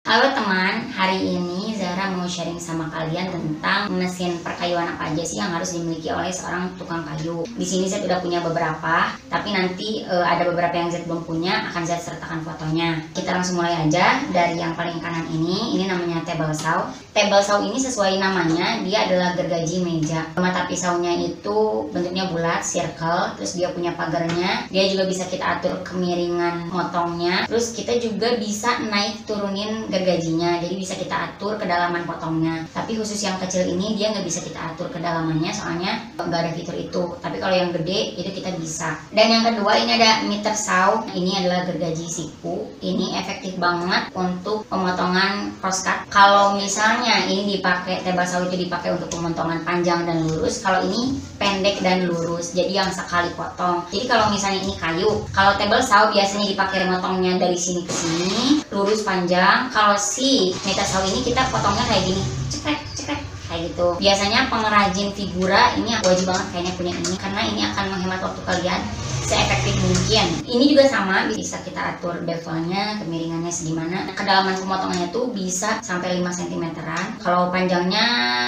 Halo teman, hari ini Zahra mau sharing sama kalian tentang mesin perkayuan apa aja sih yang harus dimiliki oleh seorang tukang kayu. Di sini saya udah punya beberapa, tapi nanti ada beberapa yang saya belum punya, akan saya sertakan fotonya. Kita langsung mulai aja dari yang paling kanan ini namanya table saw. Table saw ini sesuai namanya, dia adalah gergaji meja. Mata pisaunya itu bentuknya bulat, circle, terus dia punya pagarnya. Dia juga bisa kita atur kemiringan motongnya. Terus kita juga bisa naik turunin gergajinya, jadi bisa kita atur kedalaman potongnya. Tapi khusus yang kecil ini dia nggak bisa kita atur kedalamannya, soalnya nggak ada fitur itu. Tapi kalau yang gede itu kita bisa. Dan yang kedua ini ada meter saw. Ini adalah gergaji siku. Ini efektif banget untuk pemotongan crosscut. Kalau misalnya ini dipakai, table saw itu dipakai untuk pemotongan panjang dan lurus. Kalau ini pendek dan lurus, jadi yang sekali potong. Jadi kalau misalnya ini kayu, kalau table saw biasanya dipakai motongnya dari sini ke sini, lurus panjang. Kalau si meter saw ini kita potongnya kayak gini, cekrek cekrek kayak gitu. Biasanya pengrajin figura ini wajib banget kayaknya punya ini, karena ini akan menghemat waktu kalian seefektif mungkin. Ini juga sama, bisa kita atur bevelnya, kemiringannya segimana. Kedalaman pemotongannya tuh bisa sampai 5 cm-an. Kalau panjangnya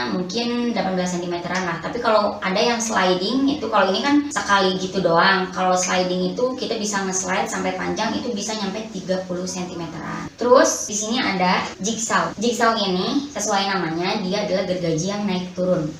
mungkin 18 cm-an lah. Tapi kalau ada yang sliding itu, kalau ini kan sekali gitu doang. Kalau sliding itu kita bisa nge-slide sampai panjang itu bisa nyampe 30 cm-an. Terus di sini ada jigsaw. Jigsaw ini sesuai namanya, dia adalah gergaji yang naik turun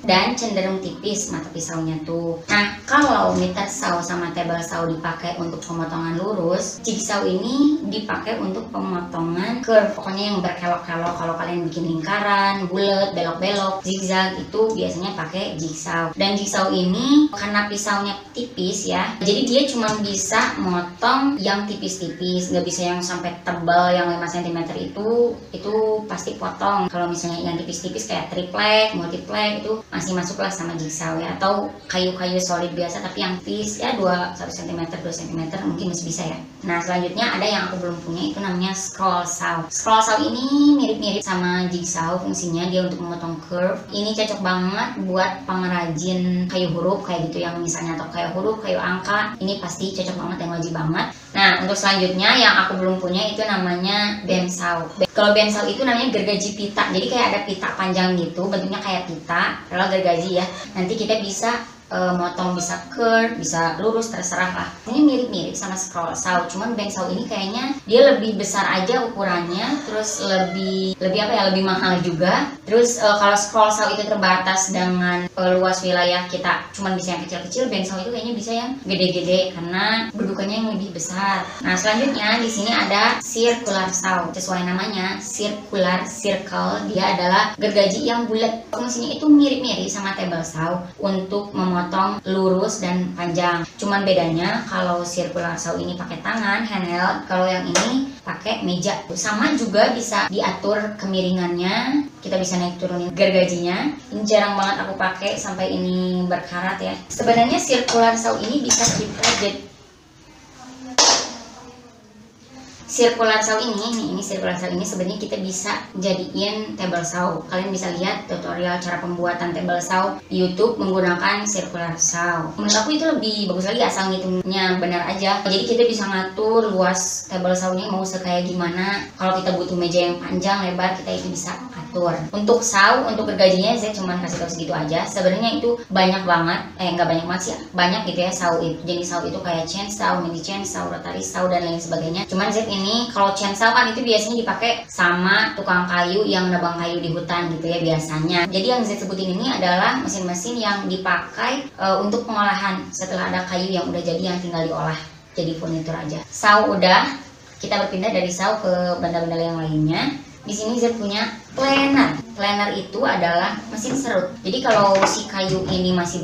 dan cenderung tipis mata pisaunya tuh. Nah, kalau meter saw sama table saw dipakai untuk pemotongan lurus, jigsaw ini dipakai untuk pemotongan curve, pokoknya yang berkelok-kelok. Kalau kalian bikin lingkaran, bulat, belok-belok, zigzag, itu biasanya pakai jigsaw. Dan jigsaw ini karena pisaunya tipis ya, jadi dia cuma bisa motong yang tipis-tipis, nggak bisa yang sampai tebal yang 5 cm itu pasti potong. Kalau misalnya yang tipis-tipis kayak triplek, multiplek itu masih masuklah sama jigsaw ya, atau kayu-kayu solid biasa tapi yang tipis ya 1 cm 2 cm mungkin masih bisa ya. Nah, selanjutnya ada yang aku belum punya, itu namanya scroll saw. Scroll saw ini mirip-mirip sama jigsaw, fungsinya dia untuk memotong curve. Ini cocok banget buat pengrajin kayu huruf kayak gitu, yang misalnya atau kayu huruf, kayu angka, ini pasti cocok banget dan wajib banget. Nah, untuk selanjutnya yang aku belum punya itu namanya band saw. Kalau band saw itu namanya gergaji pita, jadi kayak ada pita panjang gitu, bentuknya kayak pita, kalau gergaji ya. Nanti kita bisa motong, bisa curve, bisa lurus, terserah lah. Ini mirip-mirip sama scroll saw, cuman band saw ini kayaknya dia lebih besar aja ukurannya, terus lebih apa ya, lebih mahal juga. Terus kalau scroll saw itu terbatas dengan luas wilayah kita, cuman bisa yang kecil-kecil. Band saw itu kayaknya bisa yang gede-gede karena berdukannya yang lebih besar. Nah, selanjutnya di sini ada circular saw. Sesuai namanya, circular, circle, dia adalah gergaji yang bulat. Fungsinya itu mirip-mirip sama table saw untuk memotong lurus dan panjang. Cuman bedanya kalau circular saw ini pakai tangan, handheld, kalau yang ini pakai meja. Sama juga bisa diatur kemiringannya, kita bisa naik turunin gergajinya. Ini jarang banget aku pakai sampai ini berkarat ya. Sebenarnya circular saw ini bisa kita circular saw ini circular saw ini sebenarnya kita bisa jadiin table saw. Kalian bisa lihat tutorial cara pembuatan table saw di YouTube menggunakan circular saw. Menurut aku itu lebih bagus lagi, asal ngitungnya benar aja. Jadi kita bisa ngatur luas table saw-nya mau sekaya gimana. Kalau kita butuh meja yang panjang, lebar, kita itu bisa atur. Untuk saw, untuk gergajinya saya cuma kasih tahu segitu aja. Sebenarnya itu banyak banget, nggak banyak banget sih ya. Banyak gitu ya saw itu. Jenis saw itu kayak chainsaw, mini chainsaw, rotary saw dan lain sebagainya. Cuman Z ini kalau chainsaw kan itu biasanya dipakai sama tukang kayu yang nebang kayu di hutan gitu ya biasanya. Jadi yang Z sebutin ini adalah mesin-mesin yang dipakai untuk pengolahan setelah ada kayu yang udah jadi, yang tinggal diolah jadi furnitur aja. Saw udah, kita berpindah dari saw ke benda-benda yang lainnya. Di sini Z punya planer. Planer itu adalah mesin serut. Jadi kalau si kayu ini masih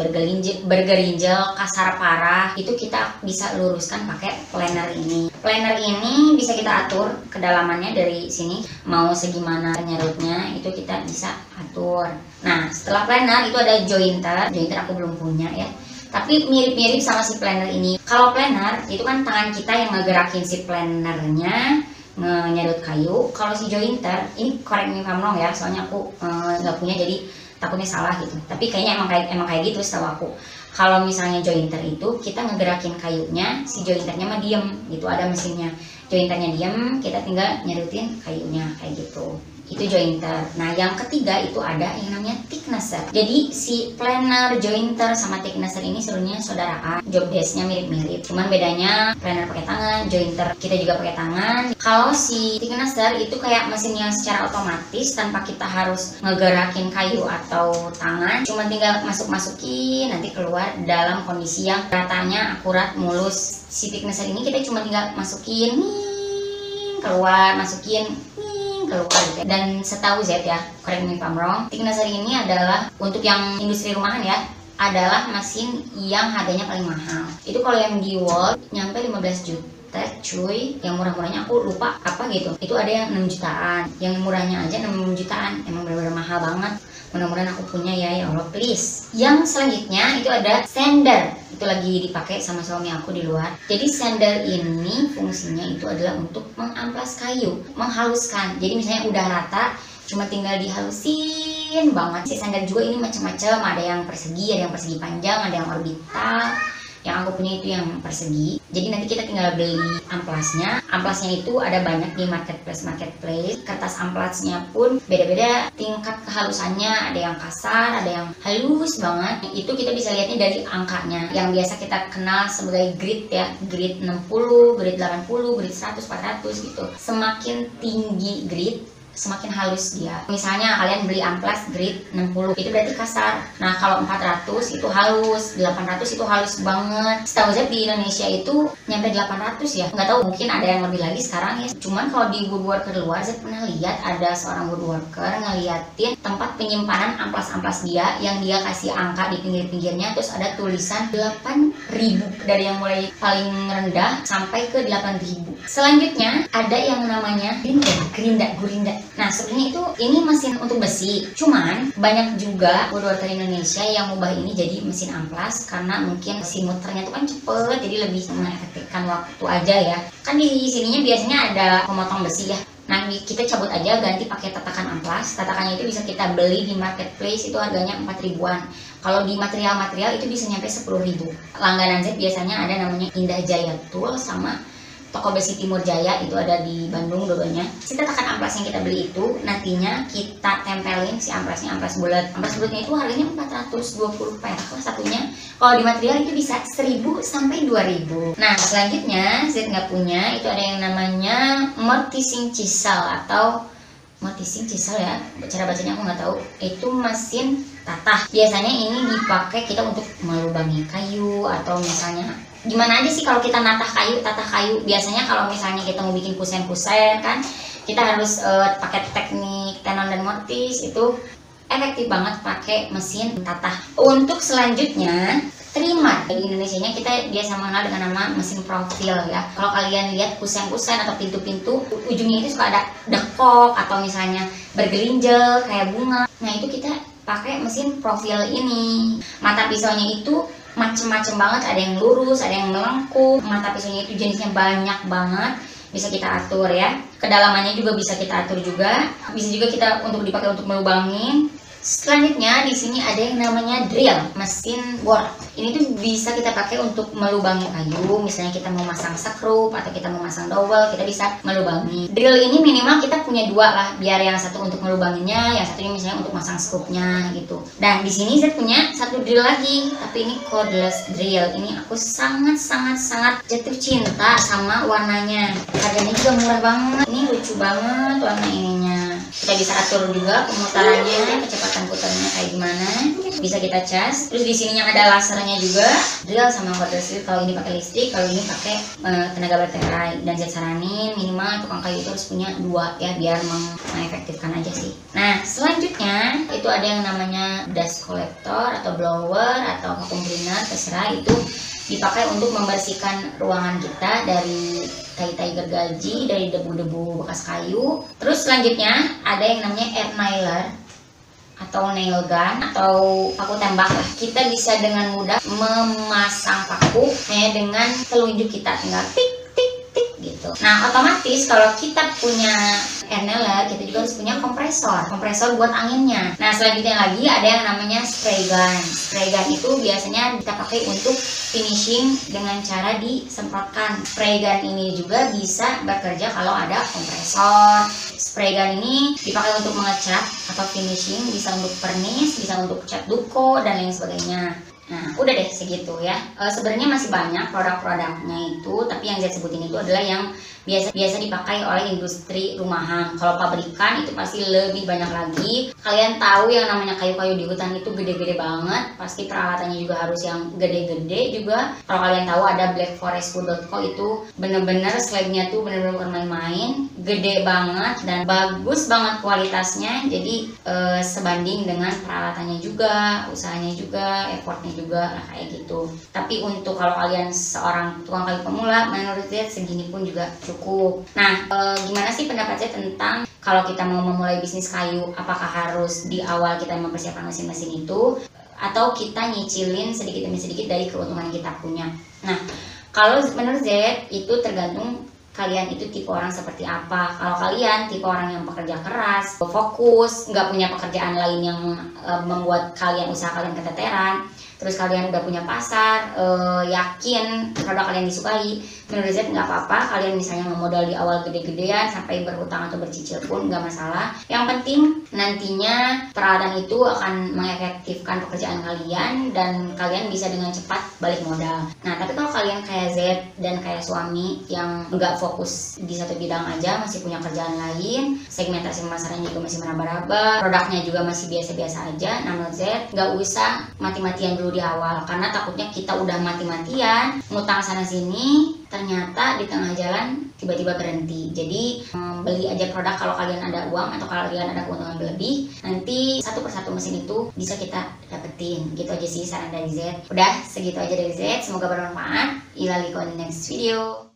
bergerinjal, kasar parah, itu kita bisa luruskan pakai planer ini. Planer ini bisa kita atur kedalamannya dari sini, mau segimana nyerutnya itu kita bisa atur. Nah, setelah planer itu ada jointer. Jointer aku belum punya ya, tapi mirip-mirip sama si planer ini. Kalau planer itu kan tangan kita yang ngegerakin si planernya nyerut kayu. Kalau si jointer ini, correct me if I'm wrong ya, soalnya aku nggak punya jadi takutnya salah gitu. Tapi kayaknya emang kayak gitu setahu aku. Kalau misalnya jointer itu kita ngegerakin kayunya, si jointernya mah diem gitu, ada mesinnya. jointernya diam, kita tinggal nyedutin kayunya kayak gitu. Itu jointer. Nah, yang ketiga itu ada yang namanya thicknesser. Jadi si planer, jointer sama thicknesser ini sebenarnya saudaraan. Job desk-nya mirip-mirip. Cuman bedanya planer pakai tangan, jointer kita juga pakai tangan. Kalau si thicknesser itu kayak mesin yang secara otomatis tanpa kita harus ngegerakin kayu atau tangan. Cuma tinggal masukin nanti keluar dalam kondisi yang ratanya akurat, mulus. Si thicknesser ini kita cuma tinggal masukin keluar, masukin keluar gitu. Dan setahu Z ya, correct me if I'm wrong, thicknesser ini adalah untuk yang industri rumahan ya, adalah mesin yang harganya paling mahal. Itu kalau yang di World nyampe 15 juta cuy. Yang murah-murahnya aku lupa apa gitu, itu ada yang 6 jutaan, yang murahnya aja 6 jutaan. Emang bener-bener mahal banget. Mudah-mudahan aku punya ya Allah please. Yang selanjutnya itu ada sander. Itu lagi dipakai sama suami aku di luar. Jadi sander ini fungsinya itu adalah untuk mengamplas kayu, menghaluskan. Jadi misalnya udah rata, cuma tinggal dihalusin banget. Si sander juga ini macam-macam, ada yang persegi, ada yang persegi panjang, ada yang orbital. Yang aku punya itu yang persegi. Jadi nanti kita tinggal beli amplasnya. Amplasnya itu ada banyak di marketplace. Kertas amplasnya pun beda-beda tingkat kehalusannya. Ada yang kasar, ada yang halus banget. Itu kita bisa lihatnya dari angkanya. Yang biasa kita kenal sebagai grit ya. Grit 60, grit 80, grit 100, 400 gitu. Semakin tinggi grit, semakin halus dia. Misalnya kalian beli amplas grade 60, itu berarti kasar. Nah, kalau 400 itu halus, 800 itu halus banget. Setahu saya di Indonesia itu nyampe 800 ya. Nggak tahu, mungkin ada yang lebih lagi sekarang ya. Cuman kalau di woodworker luar, saya pernah lihat ada seorang woodworker ngeliatin tempat penyimpanan amplas-amplas dia yang dia kasih angka di pinggir-pinggirnya, terus ada tulisan 8.000 dari yang mulai paling rendah sampai ke 8.000. Selanjutnya ada yang namanya gurinda. Nah, sebenarnya itu ini mesin untuk besi. Cuman banyak juga woodworker Indonesia yang ubah ini jadi mesin amplas karena mungkin si muternya itu kan cepet, jadi lebih mengefektifkan waktu aja ya. Kan di sininya biasanya ada pemotong besi ya. Nah, kita cabut aja, ganti pakai tatakan amplas. Tatakannya itu bisa kita beli di marketplace, itu harganya 4 ribuan. Kalau di material-material itu bisa nyampe 10 ribu. Langganan Z biasanya ada namanya Indah Jaya Tool sama Toko Besi Timur Jaya, itu ada di Bandung dua-duanya. Si tatakan amplas yang kita beli itu nantinya kita tempelin si amplasnya, amplas bulat. Amplas bulatnya itu harganya 420 perak lah satunya. Kalau di material itu bisa 1000 sampai 2000. Nah, selanjutnya Z nggak punya, itu ada yang namanya mortising chisel atau mortising chisel ya. Cara bacanya aku nggak tahu. Itu mesin tatah. Biasanya ini dipakai kita untuk melubangi kayu atau misalnya gimana aja sih kalau kita tatah kayu. Biasanya kalau misalnya kita mau bikin kusen-kusen kan, kita harus pakai teknik tenon dan mortis. Itu efektif banget pakai mesin tatah. Untuk selanjutnya trimmer. Di Indonesianya kita biasa mengenal dengan nama mesin profil ya. Kalau kalian lihat kusen-kusen atau pintu-pintu, ujungnya itu suka ada dekok atau misalnya bergelinjel kayak bunga. Nah, itu kita pakai mesin profil ini. Mata pisaunya itu macem-macem banget, ada yang lurus, ada yang melengkung. Mata pisaunya itu jenisnya banyak banget, bisa kita atur ya. Kedalamannya juga bisa kita atur juga. Bisa juga kita untuk dipakai untuk melubangin. Selanjutnya di sini ada yang namanya drill, mesin bor. Ini tuh bisa kita pakai untuk melubangi kayu. Misalnya kita mau masang skrup atau kita mau masang dowel, kita bisa melubangi. Drill ini minimal kita punya dua lah, biar yang satu untuk melubanginya, yang satunya misalnya untuk masang skrupnya gitu. Dan di sini saya punya satu drill lagi, tapi ini cordless drill. Ini aku sangat jatuh cinta sama warnanya. Harganya juga murah banget. Ini lucu banget warna ininya. Kita bisa atur juga pemutarannya, kecepatan putarnya kayak gimana. Bisa kita cas. Terus di sininya ada lasernya juga. Drill sama cordless drill. Kalau ini pakai listrik, kalau ini pakai tenaga baterai. Dan saya saranin minimal tukang kayu itu harus punya dua ya, biar mengefektifkan aja sih. Nah, selanjutnya itu ada yang namanya dust collector atau blower atau vacuum cleaner, terserah. Itu dipakai untuk membersihkan ruangan kita dari tai-tai gergaji, dari debu-debu bekas kayu. Terus selanjutnya ada yang namanya air nailer atau nail gun atau paku tembak lah. Kita bisa dengan mudah memasang paku hanya dengan telunjuk kita, tinggal tik tik tik gitu. Nah, otomatis kalau kita punya air nailer, kita juga harus punya kompresor buat anginnya. Nah, selanjutnya lagi ada yang namanya spray gun. Spray gun itu biasanya kita pakai untuk finishing dengan cara disemprotkan. Spray gun ini juga bisa bekerja kalau ada kompresor. Spray gun ini dipakai untuk mengecat atau finishing, bisa untuk vernish, bisa untuk cat duko dan lain sebagainya. Nah, udah deh segitu ya. Sebenarnya masih banyak produk-produknya itu, tapi yang saya sebutin itu adalah yang biasa dipakai oleh industri rumahan. Kalau pabrikan itu pasti lebih banyak lagi. Kalian tahu yang namanya kayu-kayu di hutan itu gede-gede banget, pasti peralatannya juga harus yang gede-gede juga. Kalau kalian tahu ada blackforestwood.co itu bener-bener slabnya tuh bener-bener bukan main-main, gede banget dan bagus banget kualitasnya. Jadi sebanding dengan peralatannya juga, usahanya juga, effortnya juga lah kayak gitu. Tapi untuk kalau kalian seorang tukang kayu pemula, menurut saya segini pun juga cukup. Nah, gimana sih pendapat saya tentang kalau kita mau memulai bisnis kayu, apakah harus di awal kita mempersiapkan mesin-mesin itu, atau kita nyicilin sedikit demi sedikit dari keuntungan yang kita punya? Nah, kalau menurut saya itu tergantung kalian itu tipe orang seperti apa. Kalau kalian tipe orang yang pekerja keras, fokus, nggak punya pekerjaan lain yang membuat kalian usaha kalian keteteran, terus kalian udah punya pasar, yakin produk kalian disukai, menurut saya nggak apa-apa. Kalian misalnya memodal di awal gede-gedean sampai berhutang atau bercicil pun nggak masalah. Yang penting nantinya peralatan itu akan mengefektifkan pekerjaan kalian dan kalian bisa dengan cepat balik modal. Nah, tapi kalau kalian kayak Z dan kayak suami yang nggak fokus di satu bidang aja, masih punya kerjaan lain, segmentasi pemasarannya juga masih meraba-raba, produknya juga masih biasa-biasa aja, nah menurut Z nggak usah mati-matian dulu di awal, karena takutnya kita udah mati-matian ngutang sana sini, ternyata di tengah jalan tiba-tiba berhenti. Jadi beli aja produk kalau kalian ada uang atau kalau kalian ada keuntungan berlebih, nanti satu persatu mesin itu bisa kita dapetin. Gitu aja sih saran dari Z. Udah segitu aja dari Z, semoga bermanfaat. Ilaliko di next video.